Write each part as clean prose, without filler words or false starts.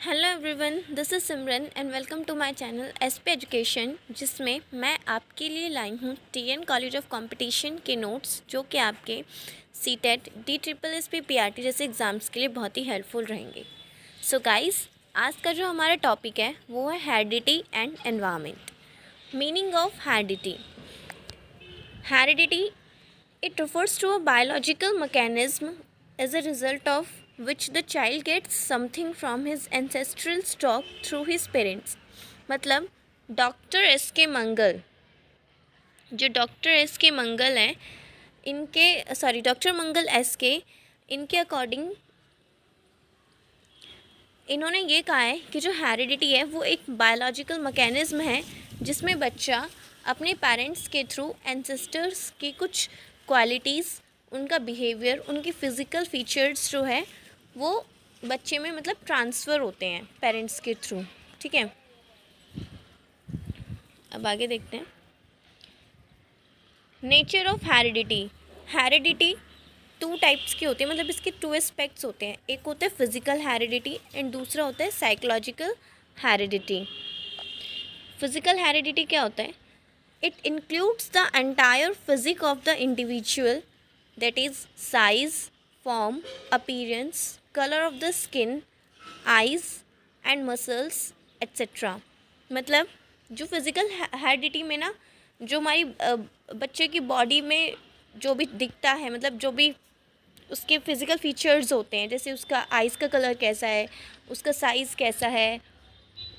Hello everyone, this is Simran and welcome to my channel SP education, जिसमें मैं आपके लिए लाई हूँ टीएन कॉलेज ऑफ कंपटीशन के नोट्स, जो कि आपके सीटेट, DSSS PRT जैसे एग्ज़ाम्स के लिए बहुत ही हेल्पफुल रहेंगे। सो गाइस, आज का जो हमारा टॉपिक है वो है heredity and environment. Meaning of heredity. Heredity, it refers to a biological mechanism as a result of which the child gets something from his ancestral stock through his parents. मतलब doctor S के मंगल हैं, doctor मंगल S के, इनके according इन्होंने ये कहा है कि जो हेरिडिटी है वो एक बायोलॉजिकल मैकेनिज्म है जिसमें बच्चा अपने पेरेंट्स के थ्रू एंसेस्टर्स की कुछ क्वालिटीज़, उनका बिहेवियर, उनकी फ़िज़िकल फीचर्स जो है वो बच्चे में मतलब ट्रांसफ़र होते हैं पेरेंट्स के थ्रू। ठीक है, अब आगे देखते हैं। Nature of heredity two types की होती है, मतलब इसके टू एस्पेक्ट्स होते हैं। एक होता है फिज़िकल हेरिडिटी एंड दूसरा होता है साइकोलॉजिकल हेरिडिटी। फिज़िकल हेरिडिटी क्या होता है? It includes the entire physique of the individual, that is size, form, appearance, colour of the skin, eyes and muscles etcetera. मतलब जो फिज़िकल हेरिडिटी में ना, जो हमारी बच्चे की बॉडी में जो भी दिखता है, मतलब जो भी उसके फ़िज़िकल फीचर्स होते हैं, जैसे उसका आइज़ का कलर कैसा है, उसका साइज़ कैसा है,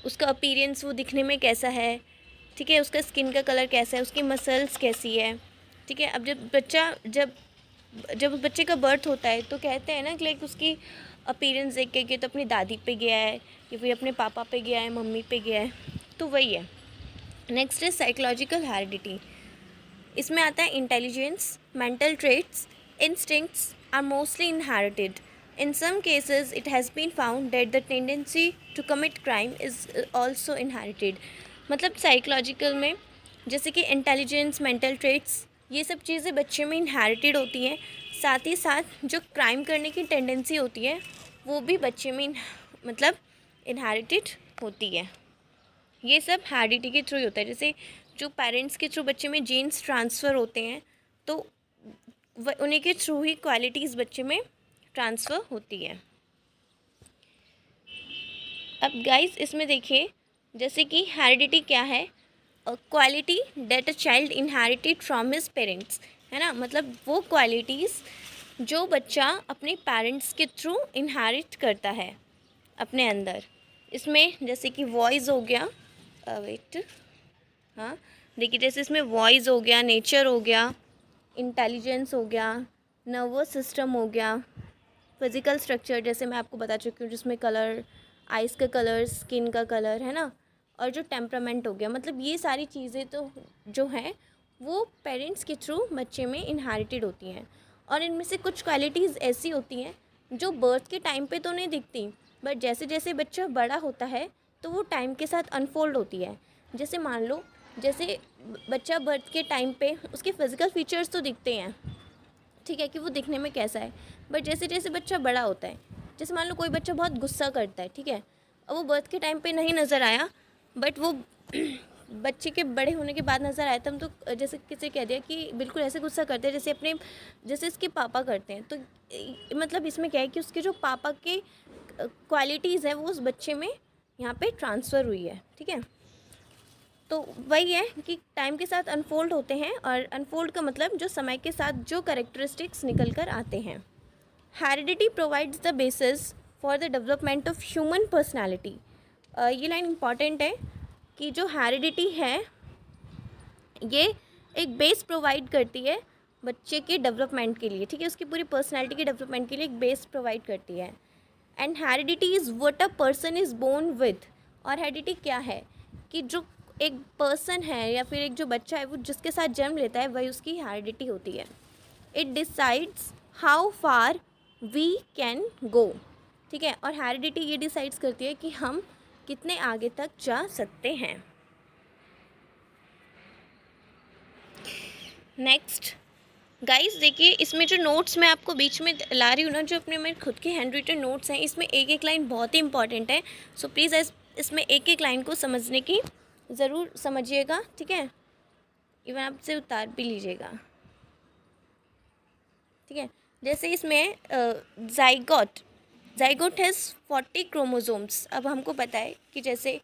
उसका अपीयरेंस वो दिखने में कैसा है, ठीक है, उसका स्किन का कलर कैसा है, उसकी मसल्स कैसी है। ठीक है, अब जब बच्चे का बर्थ होता है तो कहते हैं ना कि लाइक उसकी अपीयरेंस देख के तो अपनी दादी पे गया है या फिर अपने पापा पे गया है, मम्मी पे गया है, तो वही है। नेक्स्ट है साइकोलॉजिकल हेरिडिटी। इसमें आता है intelligence, mental traits, instincts are mostly inherited. In some cases, it has been found that the tendency to commit crime is also inherited. मतलब साइकोलॉजिकल में जैसे कि इंटेलिजेंस, मेंटल ट्रेट्स, ये सब चीज़ें बच्चे में इनहेरिटेड होती हैं। साथ ही साथ जो क्राइम करने की टेंडेंसी होती है वो भी बच्चे में मतलब इनहेरिटेड होती है। ये सब हेरिडिटी के थ्रू ही होता है। जैसे जो पेरेंट्स के थ्रू बच्चे में जीन्स ट्रांसफ़र होते हैं तो उन्हीं के थ्रू ही क्वालिटीज़ बच्चे में ट्रांसफ़र होती है। अब गाइस इसमें देखिए, जैसे कि हेरिडिटी क्या है? Quality that a child inherited from his parents, है ना। मतलब वो क्वालिटीज़ जो बच्चा अपने पेरेंट्स के थ्रू इनहेरिट करता है अपने अंदर। इसमें जैसे कि वॉइस हो गया, हाँ देखिए, जैसे इसमें वॉइस हो गया, नेचर हो गया, इंटेलिजेंस हो गया, नर्वस सिस्टम हो गया, फिज़िकल स्ट्रक्चर जैसे मैं आपको बता चुकी हूँ, जिसमें कलर, आइज़ का कलर, स्किन का कलर, है ना, और जो टेम्परामेंट हो गया। मतलब ये सारी चीज़ें तो जो हैं वो पेरेंट्स के थ्रू बच्चे में इनहेरिटेड होती हैं। और इनमें से कुछ क्वालिटीज़ ऐसी होती हैं जो बर्थ के टाइम पे तो नहीं दिखती, बट जैसे जैसे बच्चा बड़ा होता है तो वो टाइम के साथ अनफोल्ड होती है। जैसे मान लो, जैसे बच्चा बर्थ के टाइम पे उसके फ़िज़िकल फीचर्स तो दिखते हैं, ठीक है, कि वो दिखने में कैसा है, बट जैसे जैसे बच्चा बड़ा होता है, जैसे मान लो कोई बच्चा बहुत गुस्सा करता है, ठीक है, अब वो बर्थ के टाइम पे नहीं नज़र आया, बट वो बच्चे के बड़े होने के बाद नज़र आया, तो हम तो जैसे किसी कह दिया कि बिल्कुल ऐसे गुस्सा करते हैं जैसे इसके पापा करते हैं। तो मतलब इसमें क्या है कि उसके जो पापा के क्वालिटीज़ है वो उस बच्चे में यहाँ पे ट्रांसफ़र हुई है। ठीक है, तो वही है कि टाइम के साथ अनफोल्ड होते हैं, और अनफोल्ड का मतलब जो समय के साथ जो कैरेक्टरिस्टिक्स निकल कर आते हैं। Heredity provides the basis for the development of human personality. ये लाइन इम्पॉर्टेंट है कि जो हेरिडिटी है ये एक बेस प्रोवाइड करती है बच्चे के डेवलपमेंट के लिए, ठीक है, उसकी पूरी पर्सनैलिटी के डेवलपमेंट के लिए एक बेस प्रोवाइड करती है। And heredity is what a person is born with. और हेरिडिटी क्या है कि जो एक पर्सन है या फिर एक जो बच्चा है वो जिसके साथ जन्म लेता है वही उसकी हेरिडिटी होती है। It decides how far we can go, ठीक है, और हेरिडिटी ये डिसाइड्स करती है कि हम कितने आगे तक जा सकते हैं। नेक्स्ट, गाइस देखिए, इसमें जो नोट्स मैं आपको बीच में ला रही हूँ ना, जो अपने मेरे खुद के हैंड रिटन नोट्स हैं, इसमें एक एक लाइन बहुत ही इंपॉर्टेंट है। सो प्लीज़ इसमें एक एक लाइन को समझने की ज़रूर समझिएगा, ठीक है। इवन आप इसे उतार भी लीजिएगा, ठीक है। जैसे इसमें जाइगोट हैज़ 40 क्रोमोसोम्स। अब हमको पता है कि जैसे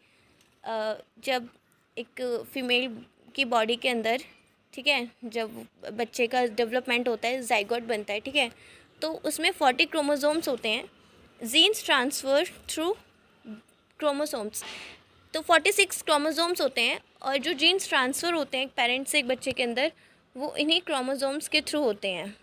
जब एक फीमेल की बॉडी के अंदर, ठीक है, जब बच्चे का डेवलपमेंट होता है, जाइगोट बनता है, ठीक है, तो उसमें 40 क्रोमोसोम्स होते हैं। जीन्स ट्रांसफ़र थ्रू क्रोमोसोम्स, तो 46 क्रोमोसोम्स होते हैं, और जो जीन्स ट्रांसफ़र होते हैं एक पेरेंट से एक बच्चे के अंदर, वो इन्हीं क्रोमोसोम्स के थ्रू होते हैं,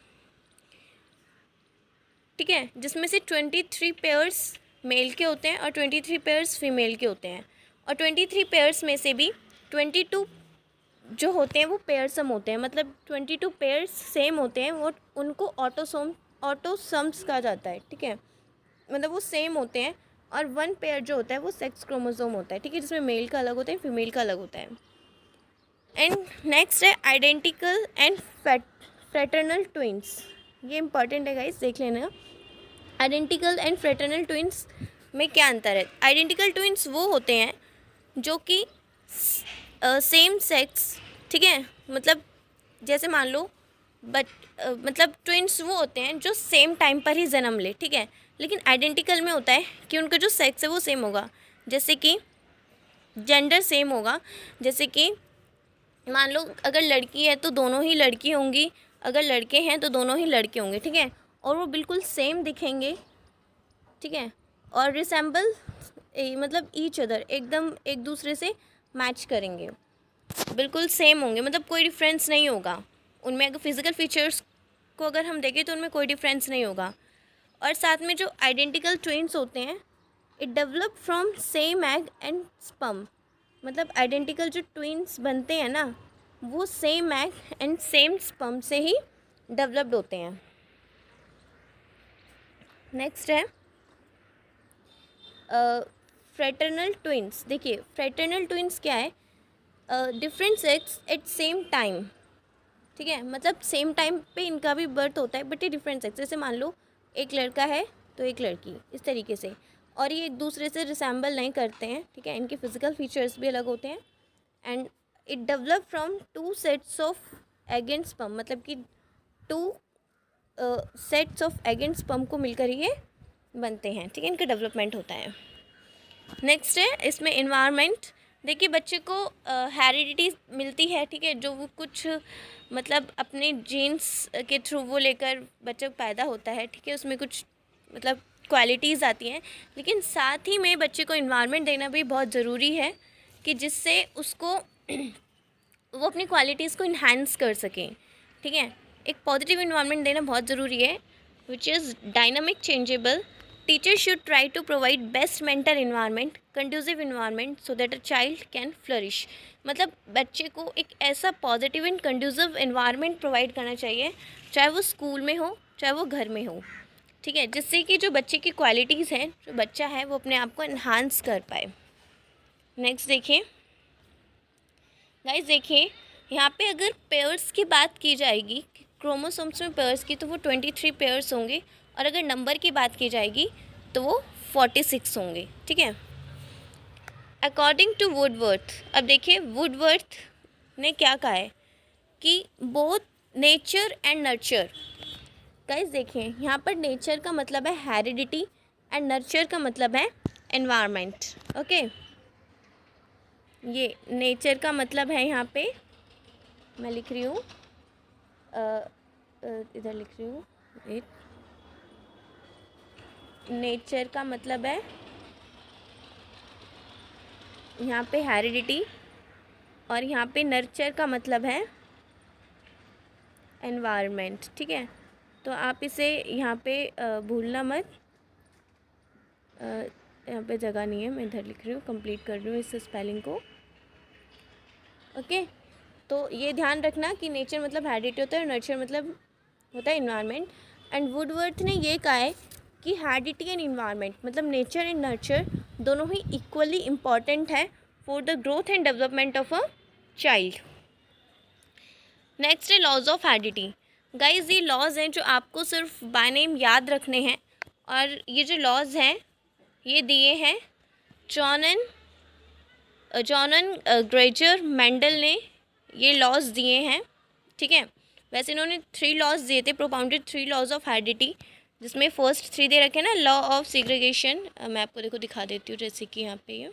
ठीक है, जिसमें से 23 पेयर्स मेल के होते हैं और 23 पेयर्स फीमेल के होते हैं। और 23 पेयर्स में से भी 22 जो होते हैं वो पेयरसम होते हैं, मतलब 22 पेयर्स सेम होते हैं, वो उनको ऑटोसम्स कहा जाता है, ठीक है, मतलब वो सेम होते हैं। और 1 पेयर जो होता है वो सेक्स क्रोमोसोम होता है, ठीक है, जिसमें मेल का अलग होता है, फीमेल का अलग होता है। एंड नेक्स्ट है आइडेंटिकल एंड फ्रेटर्नल ट्विंस। ये इंपॉर्टेंट है गाइस, देख लेना। आइडेंटिकल एंड फ्रेटर्नल ट्विंस में क्या अंतर है? आइडेंटिकल ट्विंस वो होते हैं जो कि सेम सेक्स, ठीक है, मतलब जैसे मान लो मतलब ट्विंस वो होते हैं जो सेम टाइम पर ही जन्म ले, ठीक है, लेकिन आइडेंटिकल में होता है कि उनका जो सेक्स है वो सेम होगा, जैसे कि जेंडर सेम होगा। जैसे कि मान लो अगर लड़की है तो दोनों ही लड़की होंगी, अगर लड़के हैं तो दोनों ही लड़के होंगे, ठीक है, और वो बिल्कुल सेम दिखेंगे, ठीक है, और रिसेंबल मतलब ईच अदर, एकदम एक दूसरे से मैच करेंगे, बिल्कुल सेम होंगे, मतलब कोई डिफरेंस नहीं होगा उनमें। अगर फिज़िकल फीचर्स को अगर हम देखें तो उनमें कोई डिफरेंस नहीं होगा। और साथ में जो आइडेंटिकल ट्विंस होते हैं, it develop from same egg and sperm, मतलब आइडेंटिकल जो ट्विंस बनते हैं ना, वो same egg and same sperm से ही डेवलप्ड होते हैं। नेक्स्ट है फ्रेटर्नल ट्विंस। देखिए फ्रेटर्नल ट्विंस क्या है? Different sex at same time, ठीक है, मतलब सेम टाइम पे इनका भी बर्थ होता है, बट ये डिफरेंट सेक्स। जैसे मान लो एक लड़का है तो एक लड़की, इस तरीके से, और ये एक दूसरे से रिसेंबल नहीं करते हैं, ठीक है, इनके फिजिकल फीचर्स भी अलग होते हैं। And it develop from 2 sets of egg and sperm, मतलब कि 2 sets of egg and sperm को मिलकर ये बनते हैं, ठीक है, इनका डेवलपमेंट होता है। नेक्स्ट है इसमें इन्वायरमेंट। देखिए बच्चे को हेरिडिटी मिलती है, ठीक है, जो वो कुछ मतलब अपने जीन्स के थ्रू वो लेकर बच्चा पैदा होता है, ठीक है, उसमें कुछ मतलब क्वालिटीज़ आती हैं, लेकिन साथ ही में बच्चे को इन्वायरमेंट देना भी बहुत ज़रूरी है कि जिससे उसको वो अपनी क्वालिटीज़ को इन्हांस कर सकें, ठीक है। एक पॉजिटिव इन्वायरमेंट देना बहुत ज़रूरी है, which is dynamic, changeable. Teachers should try to provide best mental environment, conducive environment so that a child can flourish। मतलब बच्चे को एक ऐसा positive and conducive environment provide करना चाहिए, चाहे वो स्कूल में हो चाहे वो घर में हो, ठीक है, जिससे कि जो बच्चे की क्वालिटीज़ हैं, जो बच्चा है वो अपने आप को इन्हांस कर पाए। नेक्स्ट देखिए गाइस, देखिए यहाँ पे अगर पेयर्स की बात की जाएगी, क्रोमोसोम्स में पेयर्स की, तो वो 23 पेयर्स होंगे, और अगर नंबर की बात की जाएगी तो वो 46 होंगे, ठीक है, अकॉर्डिंग टू वुडवर्थ। अब देखिए वुडवर्थ ने क्या कहा है कि both nature and nurture. Guys देखिए यहाँ पर नेचर का मतलब है हेरिडिटी एंड नर्चर का मतलब है एनवायरनमेंट, ओके। ये नेचर का मतलब है, यहाँ पे मैं लिख रही हूँ, इधर लिख रही हूँ, नेचर का मतलब है यहाँ पे हेरिडिटी, और यहाँ पे नर्चर का मतलब है एनवायरनमेंट, ठीक है। तो आप इसे यहाँ पे भूलना मत, यहाँ पे जगह नहीं है, मैं इधर लिख रही हूँ, कंप्लीट कर रही हूँ इस स्पेलिंग को, ओके। तो ये ध्यान रखना कि नेचर मतलब हेरिडिटी होता है और नर्चर मतलब होता है इन्वायरमेंट। एंड वुडवर्थ ने ये कहा है कि हेरिडिटी एंड इन्वायरमेंट मतलब नेचर एंड नर्चर दोनों ही इक्वली इम्पॉर्टेंट है for the growth and development of a child. Next है लॉज ऑफ हेरिडिटी। गाइज ये लॉज हैं जो आपको सिर्फ बाय नेम याद रखने हैं, और ये जो लॉज हैं ये दिए हैं जॉनन ग्रेगर मेंडल ने ये लॉज दिए हैं, ठीक है। वैसे इन्होंने 3 लॉज दिए थे, प्रोपाउंडेड 3 लॉज ऑफ हेरिडिटी, जिसमें फर्स्ट 3 दे रखे हैं ना, लॉ ऑफ सेग्रीगेशन। मैं आपको देखो दिखा देती हूँ, जैसे कि यहाँ पे ये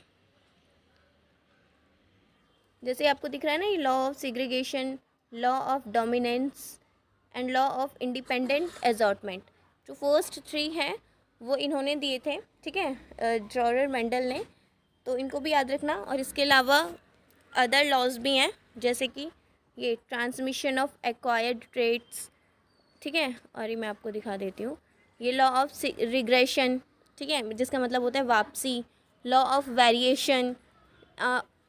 जैसे आपको दिख रहा है ना, ये law of segregation, law of dominance and law of independent assortment. जो फर्स्ट 3 हैं वो इन्होंने दिए थे, ठीक है, जॉर्डन मेंडल ने, तो इनको भी याद रखना। और इसके अलावा अदर लॉज भी हैं, जैसे कि ये ट्रांसमिशन ऑफ एक्वायर्ड ट्रेट्स, ठीक है। और ये मैं आपको दिखा देती हूँ, ये लॉ ऑफ रिग्रेशन, ठीक है, जिसका मतलब होता है वापसी। Law of variation,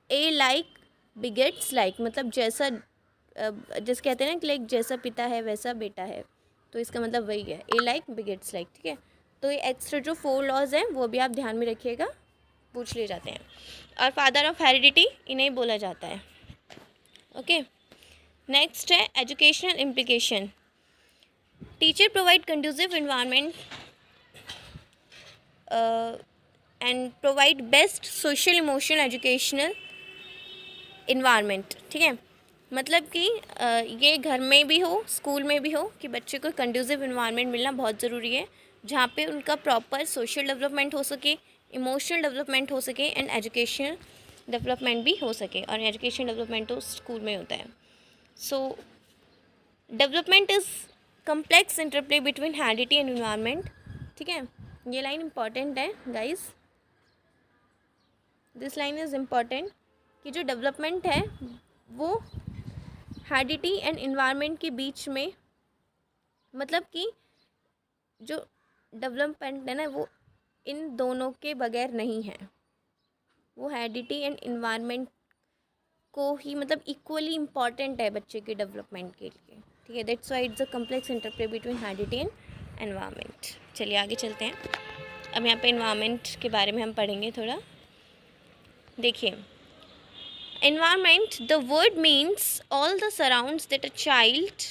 A like begets like, मतलब जैसा जैसे कहते हैं ना कि लाइक जैसा पिता है वैसा बेटा है, तो इसका मतलब वही है, ए लाइक बिगेट्स लाइक, ठीक है। तो ये एक्स्ट्रा जो 4 लॉज हैं वो भी आप ध्यान में रखिएगा, पूछ लिए जाते हैं। और फादर ऑफ हेरिडिटी इन्हें बोला जाता है, ओके। नेक्स्ट है educational implication. Teacher provide conducive environment and provide best social emotional educational environment, ठीक है। मतलब कि ये घर में भी हो, स्कूल में भी हो, कि बच्चे को कंड्यूसिव इन्वायरमेंट मिलना बहुत ज़रूरी है, जहाँ पे उनका प्रॉपर सोशल डेवलपमेंट हो सके, इमोशनल डेवलपमेंट हो सके एंड एजुकेशनल डेवलपमेंट भी हो सके। और एजुकेशन डेवलपमेंट तो स्कूल में होता है। सो development is complex interplay between heredity and environment, ठीक है। ये लाइन इम्पॉर्टेंट है guys, this line is important, कि जो डेवलपमेंट है वो हेरिडिटी एंड इन्वायरमेंट के बीच में, मतलब कि जो डेवलपमेंट है ना वो इन दोनों के बगैर नहीं है, वो हेरिडिटी एंड इन्वायरमेंट को ही मतलब इक्वली इम्पॉर्टेंट है बच्चे के डेवलपमेंट के लिए, ठीक है। That's why it's a complex interplay between heredity and environment. चलिए आगे चलते हैं। अब यहाँ पे इन्वायरमेंट के बारे में हम पढ़ेंगे थोड़ा। देखिए, environment, the word means all the surrounds that a child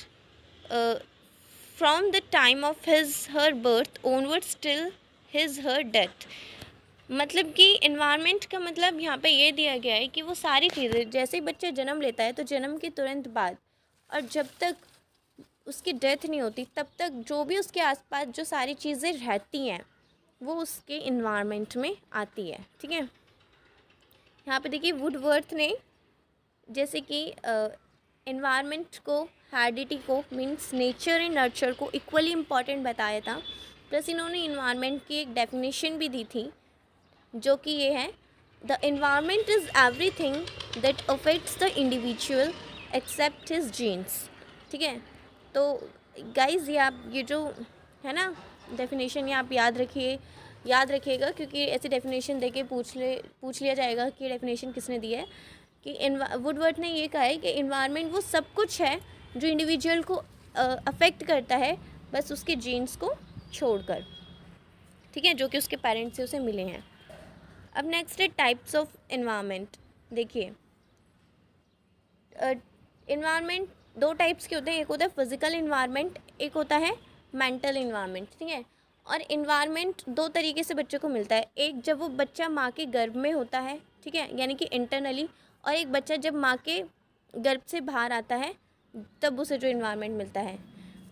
from the time of her birth onwards till her death। मतलब कि environment का मतलब यहाँ पे ये दिया गया है कि वो सारी चीज़ें, जैसे ही बच्चा जन्म लेता है तो जन्म के तुरंत बाद और जब तक उसकी डेथ नहीं होती तब तक जो भी उसके आसपास जो सारी चीज़ें रहती हैं वो उसके इन्वायरमेंट में आती है, ठीक है। यहाँ पे देखिए वुडवर्थ ने जैसे कि एनवायरनमेंट को, हेरिडिटी को मीन्स नेचर एंड नर्चर को इक्वली इम्पॉर्टेंट बताया था। प्लस इन्होंने इन्वायरमेंट की एक डेफिनेशन भी दी थी, जो कि ये है, the environment is everything that affects the individual except his genes, ठीक है। तो गाइज ये जो है ना डेफिनेशन, ये आप याद रखिएगा, क्योंकि ऐसी डेफिनेशन देके पूछ लिया जाएगा कि डेफिनेशन किसने दी है। कि वुडवर्थ ने ये कहा है कि इन्वायरमेंट वो सब कुछ है जो इंडिविजुअल को अफेक्ट करता है, बस उसके जीन्स को छोड़कर, ठीक है, जो कि उसके पेरेंट्स से उसे मिले हैं। अब नेक्स्ट है टाइप्स ऑफ इन्वायरमेंट। देखिए, इन्वायरमेंट 2 टाइप्स के होते हैं, एक होता है फिजिकल इन्वायरमेंट, एक होता है मेंटल इन्वायरमेंट, ठीक है। और इन्वायरमेंट 2 तरीके से बच्चे को मिलता है, एक जब वो बच्चा माँ के गर्भ में होता है, ठीक है, यानी कि इंटरनली, और एक बच्चा जब माँ के गर्भ से बाहर आता है तब उसे जो इन्वायरमेंट मिलता है।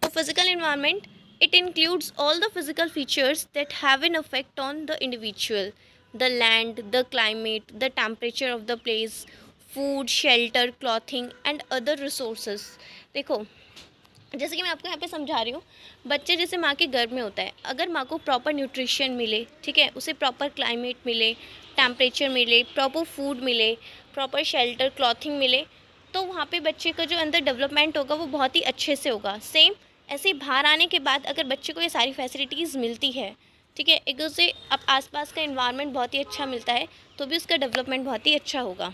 तो physical environment, it includes all the physical features that have an effect on the individual, the land, the climate, the temperature of the place, food, shelter, clothing and other resources. देखो, जैसे कि मैं आपको यहाँ पे समझा रही हूँ, बच्चे जैसे माँ के गर्भ में होता है, अगर माँ को प्रॉपर न्यूट्रिशन मिले, ठीक है, उसे प्रॉपर क्लाइमेट मिले, टेम्परेचर मिले, प्रॉपर फूड मिले, प्रॉपर शेल्टर, क्लॉथिंग मिले, तो वहाँ पे बच्चे का जो अंदर डेवलपमेंट होगा वो बहुत ही अच्छे से होगा। सेम ऐसे ही बाहर आने के बाद अगर बच्चे को ये सारी फैसिलिटीज़ मिलती है, ठीक है, एक उसे अब आसपास का इन्वायरमेंट बहुत ही अच्छा मिलता है, तो भी उसका डेवलपमेंट बहुत ही अच्छा होगा।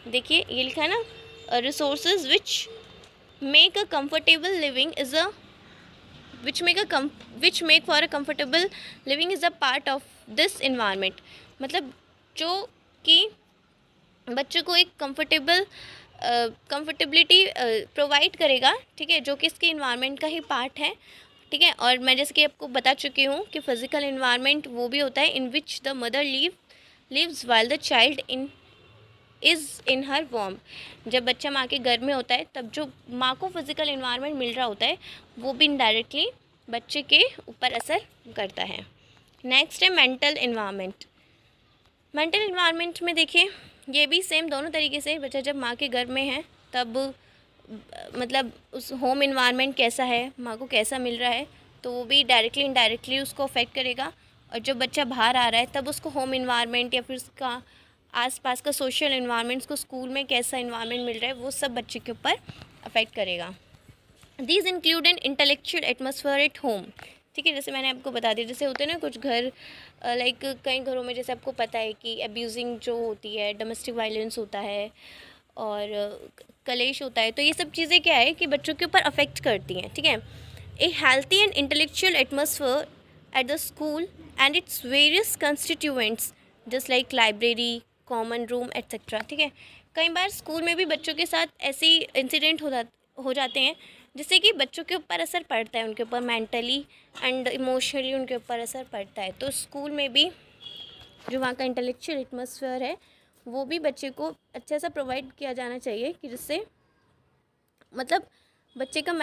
देखिए ये लिखा है ना, resources which make a comfortable living is a which make for a comfortable living is a part of this environment। मतलब जो कि बच्चे को एक कंफर्टेबल कंफर्टेबिलिटी प्रोवाइड करेगा, ठीक है, जो कि इसके इन्वायरमेंट का ही पार्ट है, ठीक है। और मैं जैसे कि आपको बता चुकी हूँ कि फिज़िकल इन्वायरमेंट वो भी होता है in which the mother lives while the child is in her वॉर्म। जब बच्चा माँ के गर्भ में होता है तब जो माँ को फिज़िकल इन्वायरमेंट मिल रहा होता है वो भी इनडायरेक्टली बच्चे के ऊपर असर करता है। नेक्स्ट है मेंटल इन्वायरमेंट। मेंटल इन्वायरमेंट में देखिए ये भी सेम दोनों तरीके से, बच्चा जब माँ के गर्भ में है तब मतलब उस होम इन्वायरमेंट कैसा है, माँ को कैसा मिल रहा है, तो वो भी डायरेक्टली इनडायरेक्टली उसको अफेक्ट करेगा। और जब बच्चा बाहर आ रहा है तब उसको होम इन्वायरमेंट या फिर उसका आसपास का सोशल इन्वायरमेंट, उसको स्कूल में कैसा इन्वायरमेंट मिल रहा है, वो सब बच्चे के ऊपर अफेक्ट करेगा। These include an intellectual atmosphere at home, ठीक है। जैसे मैंने आपको बता दिया, जैसे होते हैं ना कुछ घर, लाइक कई घरों में जैसे आपको पता है कि अब्यूजिंग जो होती है, डोमेस्टिक वायलेंस होता है और कलेश होता है, तो ये सब चीज़ें क्या है कि बच्चों के ऊपर अफेक्ट करती हैं, ठीक है। ए healthy and intellectual atmosphere at the school and its various constituents just like library, common room etcetera, ठीक है। कई बार स्कूल में भी बच्चों के साथ ऐसे इंसिडेंट हो जाते हैं जिससे कि बच्चों के ऊपर असर पड़ता है, उनके ऊपर मेंटली एंड इमोशनली उनके ऊपर असर पड़ता है। तो स्कूल में भी जो वहाँ का इंटेलेक्चुअल एटमॉस्फेयर है वो भी बच्चे को अच्छा सा प्रोवाइड किया जाना चाहिए कि जिससे मतलब बच्चे का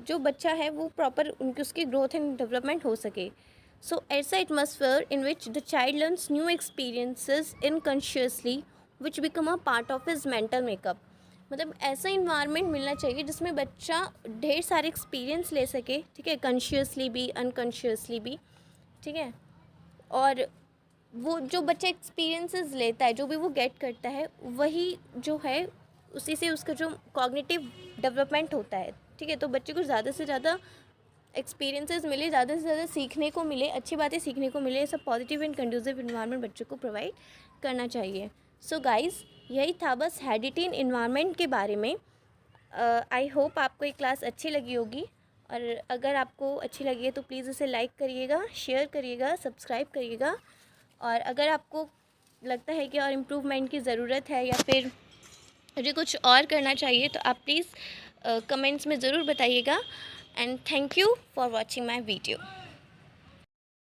जो बच्चा है वो प्रॉपर उसकी ग्रोथ एंड डेवलपमेंट हो सके। सो ऐसा atmosphere in which the child learns new experiences unconsciously which become a part of his mental makeup. मतलब ऐसा इन्वायरमेंट मिलना चाहिए जिसमें बच्चा ढेर सारे एक्सपीरियंस ले सके, ठीक है, कॉन्शियसली भी अनकॉन्शियसली भी, ठीक है। और वो जो बच्चा एक्सपीरियंसेस लेता है, जो भी वो गेट करता है, वही जो है उसी से उसका जो कॉग्निटिव डेवलपमेंट होता है, ठीक है। तो बच्चे को ज़्यादा से ज़्यादा एक्सपीरियंसेस मिले, ज़्यादा से ज़्यादा सीखने को मिले, अच्छी बातें सीखने को मिले, सब पॉजिटिव एंड कंड्यूसिव इन्वायरमेंट बच्चों को प्रोवाइड करना चाहिए। सो गाइज़, यही था बस हेडिटेन इन्वायरमेंट के बारे में। आई होप आपको ये क्लास अच्छी लगी होगी, और अगर आपको अच्छी लगी है तो प्लीज़ इसे लाइक करिएगा, शेयर करिएगा, सब्सक्राइब करिएगा। और अगर आपको लगता है कि और इम्प्रूवमेंट की ज़रूरत है या फिर मुझे कुछ और करना चाहिए तो आप प्लीज़ कमेंट्स में ज़रूर बताइएगा। And thank you for watching my video.